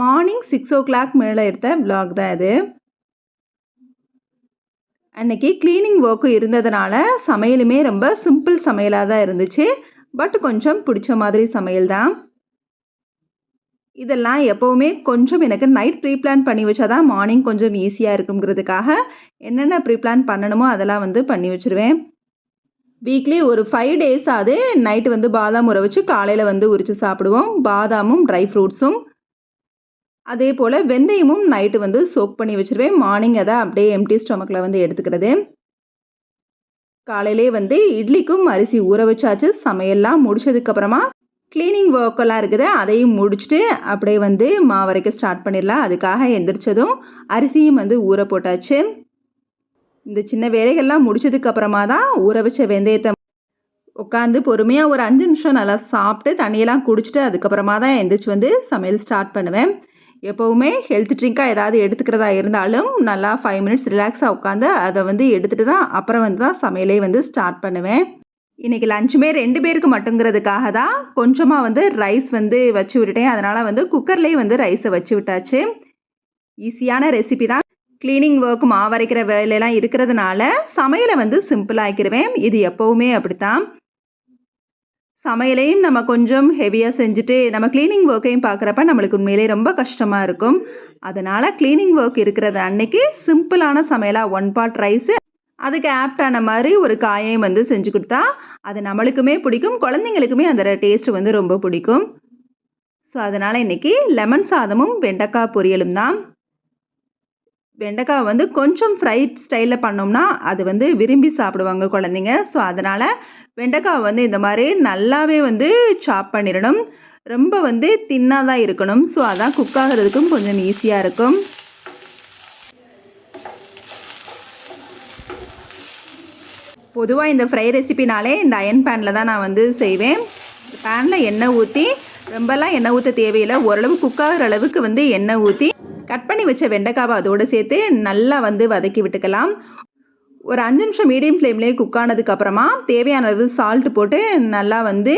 Morning 6:00 மேல எடுத்த vlog தான் இது. அன்னைக்கு கிளீனிங் ஒர்க் இருந்ததுனால சமையலுமே ரொம்ப சிம்பிள் சமையலா தான் இருந்துச்சு. பட் கொஞ்சம் பிடிச்ச மாதிரி சமையல் தான். இதெல்லாம் எப்பவுமே கொஞ்சம் எனக்கு நைட் ப்ரீ பிளான் பண்ணி வச்சா தான் மார்னிங் கொஞ்சம் ஈஸியா இருக்குங்கிறதுக்காக என்னென்ன ப்ரீ பிளான் பண்ணணுமோ அதெல்லாம் வந்து பண்ணி வச்சுருவேன். வீக்லி ஒரு 5 டேஸ் ஆவது நைட்டு வந்து பாதாம் ஊற வச்சு காலையில வந்து உரிச்சு சாப்பிடுவோம். பாதாமும், ட்ரை ஃப்ரூட்ஸும். அதே போல வெந்தயமும் நைட்டு வந்து சோக் பண்ணி வச்சுருவேன். மார்னிங் அத அப்படியே எம்ப்டி ஸ்டொமக்ல வந்து எடுத்துக்கிறது. காலையிலே வந்து இட்லிக்கும் அரிசி ஊற வச்சாச்சு. சமையல்லாம் முடிச்சதுக்கப்புறமா கிளீனிங் ஒர்க்கெல்லாம் இருக்குது. அதையும் முடிச்சுட்டு அப்படியே வந்து மாவரைக்க ஸ்டார்ட் பண்ணிடலாம். அதுக்காக எந்திரிச்சதும் அரிசியும் வந்து ஊற போட்டாச்சு. இந்த சின்ன வேலைகள்லாம் முடிச்சதுக்கப்புறமா தான் ஊற வச்ச வெந்தயத்த உட்காந்து பொறுமையாக ஒரு 5 நிமிஷம் நல்லா சாப்பிட்டு தண்ணியெல்லாம் குடிச்சிட்டு அதுக்கப்புறமா தான் எந்திரிச்சு வந்து சமையல் ஸ்டார்ட் பண்ணுவேன். எப்போவுமே ஹெல்த் ட்ரிங்காக ஏதாவது எடுத்துக்கிறதா இருந்தாலும் நல்லா 5 மினிட்ஸ் ரிலாக்ஸாக உட்காந்து அதை வந்து எடுத்துகிட்டு தான் அப்புறம் வந்து தான் சமையலே வந்து ஸ்டார்ட் பண்ணுவேன். இன்றைக்கி லஞ்சுமே 2 பேருக்கு மட்டுங்கிறதுக்காக தான் கொஞ்சமாக வந்து ரைஸ் வந்து வச்சு விட்டுட்டேன். அதனால் வந்து குக்கர்லேயே வந்து ரைஸை வச்சு விட்டாச்சு. ஈஸியான ரெசிபி தான். கிளீனிங் ஒர்க் மாவரைக்கிற வேலையெல்லாம் இருக்கிறதுனால சமையலை வந்து சிம்பிளாகிக்கிடுவேன். இது எப்போவுமே அப்படித்தான். சமையலையும் நம்ம கொஞ்சம் ஹெவியாக செஞ்சுட்டு நம்ம கிளீனிங் ஒர்க்கையும் பார்க்குறப்ப நம்மளுக்கு உண்மையிலே ரொம்ப கஷ்டமாக இருக்கும். அதனால் கிளீனிங் ஒர்க் இருக்கிறது அன்னைக்கு சிம்பிளான சமையலாக 1 பாட் ரைஸு அதுக்கு ஆப்டான மாதிரி ஒரு காயையும் வந்து செஞ்சு கொடுத்தா அது நம்மளுக்குமே பிடிக்கும், குழந்தைங்களுக்குமே அந்த டேஸ்ட்டு வந்து ரொம்ப பிடிக்கும். ஸோ அதனால் இன்றைக்கி லெமன் சாதமும் வெண்டைக்காய் பொரியலும் தான். வெண்டைக்காய் வந்து கொஞ்சம் ஃப்ரைட் ஸ்டைலில் பண்ணோம்னா அது வந்து விரும்பி சாப்பிடுவாங்க குழந்தைங்க. ஸோ அதனால் வெண்டைக்காய் வந்து இந்த மாதிரி நல்லாவே வந்து சாப் பண்ணிடணும். ரொம்ப வந்து தின்னாக தான் இருக்கணும். ஸோ அதான் குக் ஆகிறதுக்கும் கொஞ்சம் ஈஸியாக இருக்கும். பொதுவாக இந்த ஃப்ரை ரெசிபினாலே இந்த அயன் பேனில் தான் நான் வந்து செய்வேன். பேனில் எண்ணெய் ஊற்றி ரொம்பலாம் எண்ணெய் ஊற்ற தேவையில்லை. ஓரளவு குக் ஆகிற அளவுக்கு வந்து எண்ணெய் ஊற்றி கட் பண்ணி வச்ச வெண்டைக்காவை அதோடு சேர்த்து நல்லா வந்து வதக்கி விட்டுக்கலாம். ஒரு 5 நிமிஷம் மீடியம் ஃப்ளேம்லேயே குக் ஆனதுக்கப்புறமா தேவையான அளவு சால்ட்டு போட்டு நல்லா வந்து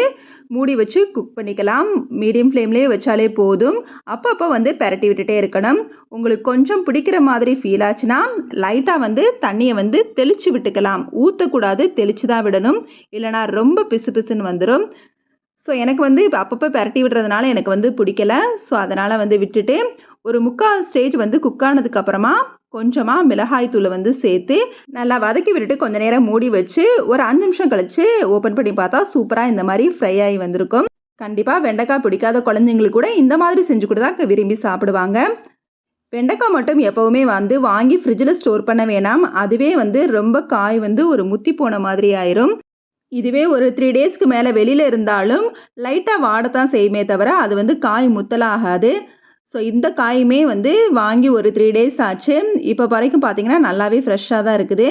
மூடி வச்சு குக் பண்ணிக்கலாம். மீடியம் ஃப்ளேம்லேயே வச்சாலே போதும். அப்பப்போ வந்து பெரட்டி விட்டுட்டே இருக்கணும். உங்களுக்கு கொஞ்சம் பிடிக்கிற மாதிரி ஃபீல் ஆச்சுன்னா லைட்டாக வந்து தண்ணியை வந்து தெளித்து விட்டுக்கலாம். ஊற்றக்கூடாது, தெளித்து தான் விடணும். இல்லைனா ரொம்ப பிசு பிசுன்னு வந்துடும். ஸோ எனக்கு வந்து இப்போ அப்பப்போ பெரட்டி விடுறதுனால எனக்கு வந்து பிடிக்கல. ஸோ அதனால் வந்து விட்டுட்டு ஒரு 3/4 ஸ்டேஜ் வந்து குக் ஆனதுக்கப்புறமா கொஞ்சமாக மிளகாய் தூளை வந்து சேர்த்து நல்லா வதக்கி விட்டுட்டு கொஞ்சம் நேரம் மூடி வச்சு ஒரு 5 நிமிஷம் கழித்து ஓப்பன் பண்ணி பார்த்தா சூப்பராக இந்த மாதிரி ஃப்ரை ஆகி வந்திருக்கும். கண்டிப்பாக வெண்டைக்காய் பிடிக்காத குழந்தைங்களுக்கு கூட இந்த மாதிரி செஞ்சு கொடுத்தா விரும்பி சாப்பிடுவாங்க. வெண்டைக்காய் மட்டும் எப்போவுமே வந்து வாங்கி ஃப்ரிட்ஜில் ஸ்டோர் பண்ண வேணாம். அதுவே வந்து ரொம்ப காய் வந்து ஒரு முத்தி போன மாதிரி ஆயிரும். இதுவே ஒரு 3 டேஸ்க்கு மேலே வெளியில் இருந்தாலும் லைட்டாக வாடத்தான் செய்யுமே தவிர அது வந்து காய் முத்தலாகாது. ஸோ இந்த காயுமே வந்து வாங்கி ஒரு 3 டேஸ் ஆச்சு. இப்போ வரைக்கும் பார்த்தீங்கன்னா நல்லாவே ஃப்ரெஷ்ஷாக தான் இருக்குது.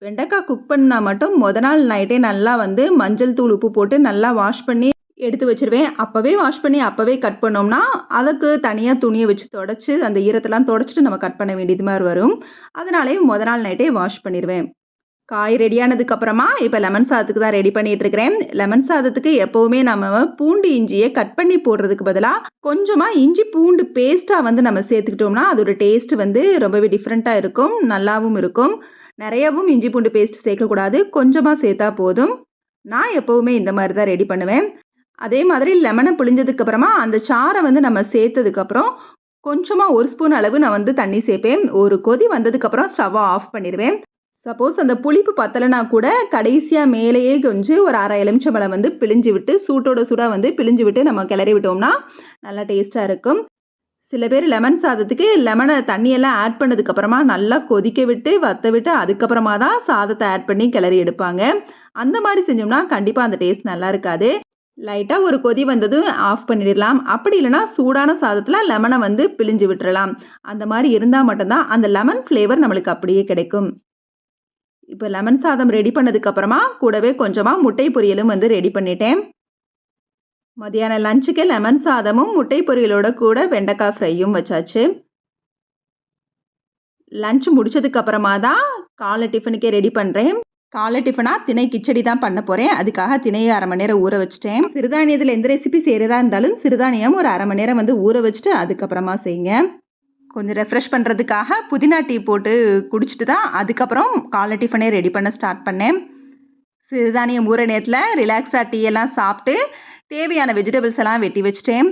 வெண்டைக்காய் குக் பண்ணால் மட்டும் நாள் நைட்டே நல்லா வந்து மஞ்சள் தூள் உப்பு போட்டு நல்லா வாஷ் பண்ணி எடுத்து வச்சுருவேன். அப்போவே வாஷ் பண்ணி அப்போவே கட் பண்ணோம்னா அதுக்கு தனியாக துணியை வச்சு தொடச்சி அந்த ஈரத்தெல்லாம் தொடச்சிட்டு நம்ம கட் பண்ண வேண்டியது மாதிரி வரும். அதனாலே நாள் நைட்டே வாஷ் பண்ணிடுவேன். காய் ரெடியானதுக்கப்புறமா இப்போ லெமன் சாதத்துக்கு தான் ரெடி பண்ணிகிட்ருக்கிறேன். லெமன் சாதத்துக்கு எப்போவுமே நம்ம பூண்டு இஞ்சியை கட் பண்ணி போடுறதுக்கு பதிலாக கொஞ்சமாக இஞ்சி பூண்டு பேஸ்ட்டாக வந்து நம்ம சேர்த்துக்கிட்டோம்னா அதோட டேஸ்ட்டு வந்து ரொம்பவே டிஃப்ரெண்ட்டாக இருக்கும், நல்லாவும் இருக்கும். நிறையவும் இஞ்சி பூண்டு பேஸ்ட் சேர்க்கக்கூடாது, கொஞ்சமாக சேர்த்தா போதும். நான் எப்போவுமே இந்த மாதிரி தான் ரெடி பண்ணுவேன். அதே மாதிரி லெமனை புழிஞ்சதுக்கப்புறமா அந்த சாறை வந்து நம்ம சேர்த்ததுக்கப்புறம் கொஞ்சமாக 1 ஸ்பூன் அளவு நான் வந்து தண்ணி சேர்ப்பேன். ஒரு கொதி வந்ததுக்கப்புறம் ஸ்டவ்வை ஆஃப் பண்ணிடுவேன். சப்போஸ் அந்த புளிப்பு பத்தலைனா கூட கடைசியாக மேலேயே கொஞ்சம் ஒரு 1/2 எலுமிச்சம்பழம் வந்து பிழிஞ்சு விட்டு சூட்டோட சூடாக வந்து பிழிஞ்சு விட்டு நம்ம கிளறி விட்டோம்னா நல்லா டேஸ்ட்டாக இருக்கும். சில பேர் லெமன் சாதத்துக்கு லெமனை தண்ணியெல்லாம் ஆட் பண்ணதுக்கப்புறமா நல்லா கொதிக்க விட்டு வற்ற விட்டு அதுக்கப்புறமா தான் சாதத்தை ஆட் பண்ணி கிளறி எடுப்பாங்க. அந்த மாதிரி செஞ்சோம்னா கண்டிப்பாக அந்த டேஸ்ட் நல்லா இருக்காது. லைட்டாக ஒரு கொதி வந்ததும் ஆஃப் பண்ணிடலாம். அப்படி இல்லைனா சூடான சாதத்தில் லெமனை வந்து பிழிஞ்சு விட்டுறலாம். அந்த மாதிரி இருந்தால் மட்டும்தான் அந்த லெமன் ஃப்ளேவர் நம்மளுக்கு அப்படியே கிடைக்கும். இப்போ லெமன் சாதம் ரெடி பண்ணதுக்கப்புறமா கூடவே கொஞ்சமாக முட்டை பொரியலும் வந்து ரெடி பண்ணிட்டேன். மதியான லஞ்சுக்கு லெமன் சாதமும் முட்டை பொரியலோட கூட வெண்டைக்காய் ஃப்ரையும் வச்சாச்சு. லஞ்ச் முடிச்சதுக்கப்புறமா தான் காலை டிஃபனுக்கே ரெடி பண்ணுறேன். காலை டிஃபனாக திணை கிச்சடி தான் பண்ண போகிறேன். அதுக்காக திணையை 1/2 மணி நேரம் ஊற வச்சுட்டேன். சிறுதானியத்தில் எந்த ரெசிபி செய்கிறதா இருந்தாலும் சிறுதானியம் ஒரு 1/2 மணி நேரம் வந்து ஊற வச்சுட்டு அதுக்கப்புறமா செய்யுங்க. கொஞ்சம் ரெஃப்ரெஷ் பண்ணுறதுக்காக புதினா டீ போட்டு குடிச்சிட்டு தான் அதுக்கப்புறம் காலை டிஃபனே ரெடி பண்ண ஸ்டார்ட் பண்ணேன். சிறுதானியம் ஊற நேரத்தில் ரிலாக்ஸாக டீ எல்லாம் சாப்பிட்டு தேவையான வெஜிடபிள்ஸ் எல்லாம் வெட்டி வச்சுட்டேன்.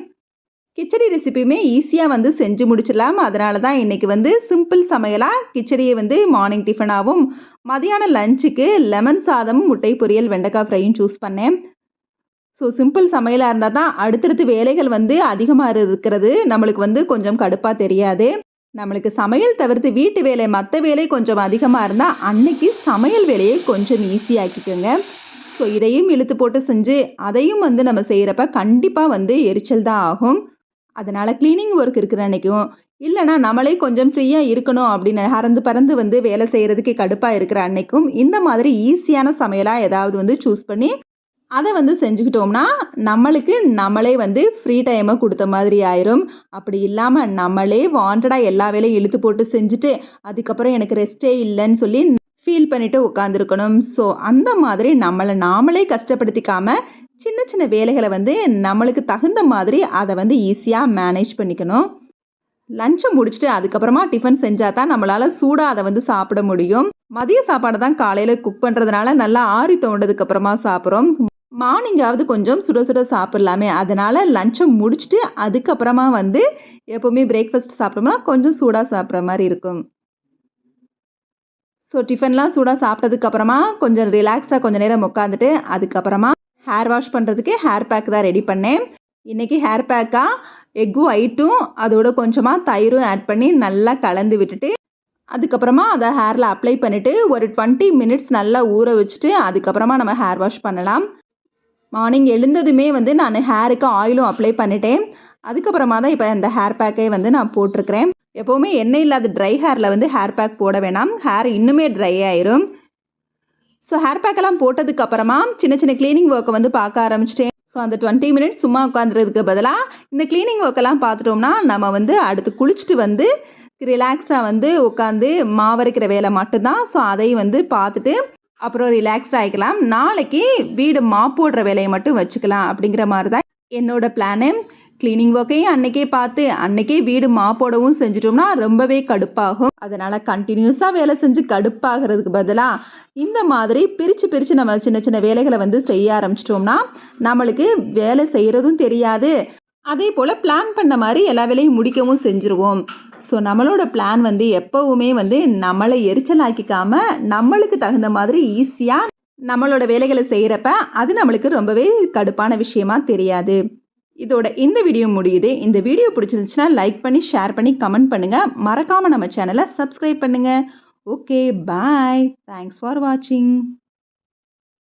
கிச்சடி ரெசிபியுமே ஈஸியாக வந்து செஞ்சு முடிச்சிடலாம். அதனால தான் இன்றைக்கி வந்து சிம்பிள் சமையலாக கிச்சடியை வந்து மார்னிங் டிஃபனாகவும் மதியான லஞ்சுக்கு லெமன் சாதமும் முட்டை பொரியல் வெண்டைக்காய் ஃப்ரையும் சூஸ் பண்ணேன். ஸோ சிம்பிள் சமையலாக இருந்தால் தான் அடுத்தடுத்து வேலைகள் வந்து அதிகமாக இருக்கிறது நம்மளுக்கு வந்து கொஞ்சம் கடுப்பாக தெரியாது. நம்மளுக்கு சமையல் தவிர்த்து வீட்டு வேலை மற்ற வேலை கொஞ்சம் அதிகமாக இருந்தால் அன்னைக்கு சமையல் வேலையை கொஞ்சம் ஈஸியாக்கிக்கோங்க. ஸோ இதையும் இழுத்து போட்டு செஞ்சு அதையும் வந்து நம்ம செய்கிறப்ப கண்டிப்பாக வந்து எரிச்சல் தான் ஆகும். அதனால் க்ளீனிங் ஒர்க் இருக்கிற அன்றைக்கும் இல்லைனா நம்மளே கொஞ்சம் ஃப்ரீயாக இருக்கணும் அப்படின்னு பறந்து வந்து வேலை செய்கிறதுக்கு கடுப்பாக இருக்கிற அன்னைக்கும் இந்த மாதிரி ஈஸியான சமையலாக ஏதாவது வந்து சூஸ் பண்ணி அதை வந்து செஞ்சுக்கிட்டோம்னா நம்மளே வந்து ஃப்ரீ டைமை கொடுத்த மாதிரி ஆயிரும். அப்படி இல்லாமல் நம்மளே வாண்டடாக எல்லா வேலையும் இழுத்து போட்டு செஞ்சுட்டு அதுக்கப்புறம் எனக்கு ரெஸ்ட்டே இல்லைன்னு சொல்லி ஃபீல் பண்ணிவிட்டு உட்காந்துருக்கணும். ஸோ அந்த மாதிரி நாமளே கஷ்டப்படுத்திக்காமல் சின்ன சின்ன வேலைகளை வந்து நம்மளுக்கு தகுந்த மாதிரி அதை வந்து ஈஸியாக மேனேஜ் பண்ணிக்கணும். லஞ்சை முடிச்சுட்டு அதுக்கப்புறமா டிஃபன் செஞ்சால் தான் நம்மளால் சூடாக அதை வந்து சாப்பிட முடியும். மதிய சாப்பாடு தான் காலையில் குக் பண்ணுறதுனால நல்லா ஆறி தோண்டதுக்கப்புறமா சாப்பிட்றோம். மார்னிங்காவது கொஞ்சம் சுட சுட சாப்பிட்லாமே, அதனால் லஞ்சை முடிச்சுட்டு அதுக்கப்புறமா வந்து எப்போவுமே பிரேக்ஃபாஸ்ட் சாப்பிட்டோம்னா கொஞ்சம் சூடாக சாப்பிட்ற மாதிரி இருக்கும். ஸோ டிஃபன்லாம் சூடாக சாப்பிட்டதுக்கப்புறமா கொஞ்சம் ரிலாக்ஸ்டாக கொஞ்சம் நேரம் உட்காந்துட்டு அதுக்கப்புறமா ஹேர் வாஷ் பண்ணுறதுக்கு ஹேர் பேக் தான் ரெடி பண்ணேன். இன்றைக்கி ஹேர் பேக்காக எக்கு ஒயிட்டும் அதோட கொஞ்சமாக தயிரும் ஆட் பண்ணி நல்லா கலந்து விட்டுட்டு அதுக்கப்புறமா அதை ஹேரில் அப்ளை பண்ணிவிட்டு ஒரு 20 மினிட்ஸ் நல்லா ஊற வச்சுட்டு அதுக்கப்புறமா நம்ம ஹேர் வாஷ் பண்ணலாம். மார்னிங் எழுந்ததுமே வந்து நான் ஹேருக்கு ஆயிலும் அப்ளை பண்ணிட்டேன். அதுக்கப்புறமா தான் இப்போ அந்த ஹேர் பேக்கை வந்து நான் போட்டிருக்கிறேன். எப்போவுமே எண்ணெய் இல்லாத ட்ரை ஹேரில் வந்து ஹேர் பேக் போட வேணாம், ஹேர் இன்னுமே ட்ரை ஆயிரும். ஸோ ஹேர் பேக்கெல்லாம் போட்டதுக்கப்புறமா சின்ன சின்ன க்ளீனிங் ஒர்க்கை வந்து பார்க்க ஆரம்பிச்சிட்டேன். ஸோ அந்த 20 மினிட்ஸ் சும்மா உட்காந்துறதுக்கு பதிலாக இந்த க்ளீனிங் ஒர்க்கெல்லாம் பார்த்துட்டோம்னா நம்ம வந்து அடுத்து குளிச்சுட்டு வந்து ரிலாக்ஸ்டாக வந்து உட்காந்து மாவரைக்கிற வேலை மட்டும்தான். ஸோ அதையும் வந்து பார்த்துட்டு அப்புறம் ரிலாக்ஸ்டாக ஆகிக்கலாம். நாளைக்கு வீடு மாப் போடுற வேலையை மட்டும் வச்சுக்கலாம் அப்படிங்கிற மாதிரி தான் என்னோட பிளானு. க்ளீனிங் ஒர்க்கையும் அன்றைக்கே பார்த்து அன்றைக்கே வீடு மாப்போடவும் செஞ்சிட்டோம்னா ரொம்பவே கடுப்பாகும். அதனால் கண்டினியூஸாக வேலை செஞ்சு கடுப்பாகிறதுக்கு பதிலாக இந்த மாதிரி பிரித்து நம்ம சின்ன சின்ன வேலைகளை வந்து செய்ய ஆரம்பிச்சிட்டோம்னா நம்மளுக்கு வேலை செய்கிறதும் தெரியாது. அதே போல் பிளான் பண்ண மாதிரி எல்லா வேலையும் முடிக்கவும் செஞ்சுருவோம். ஸோ நம்மளோட பிளான் வந்து எப்போவுமே வந்து நம்மளை எரிச்சலாக்கிக்காமல் நம்மளுக்கு தகுந்த மாதிரி ஈஸியாக நம்மளோட வேலைகளை செய்கிறப்ப அது நம்மளுக்கு ரொம்பவே கடுப்பான விஷயமா தெரியாது. இதோட இந்த வீடியோ முடியுது. இந்த வீடியோ பிடிச்சிருந்துச்சுன்னா லைக் பண்ணி ஷேர் பண்ணி கமெண்ட் பண்ணுங்கள். மறக்காமல் நம்ம சேனலை சப்ஸ்கிரைப் பண்ணுங்கள். Okay, bye. தேங்க்ஸ் ஃபார் வாட்சிங்.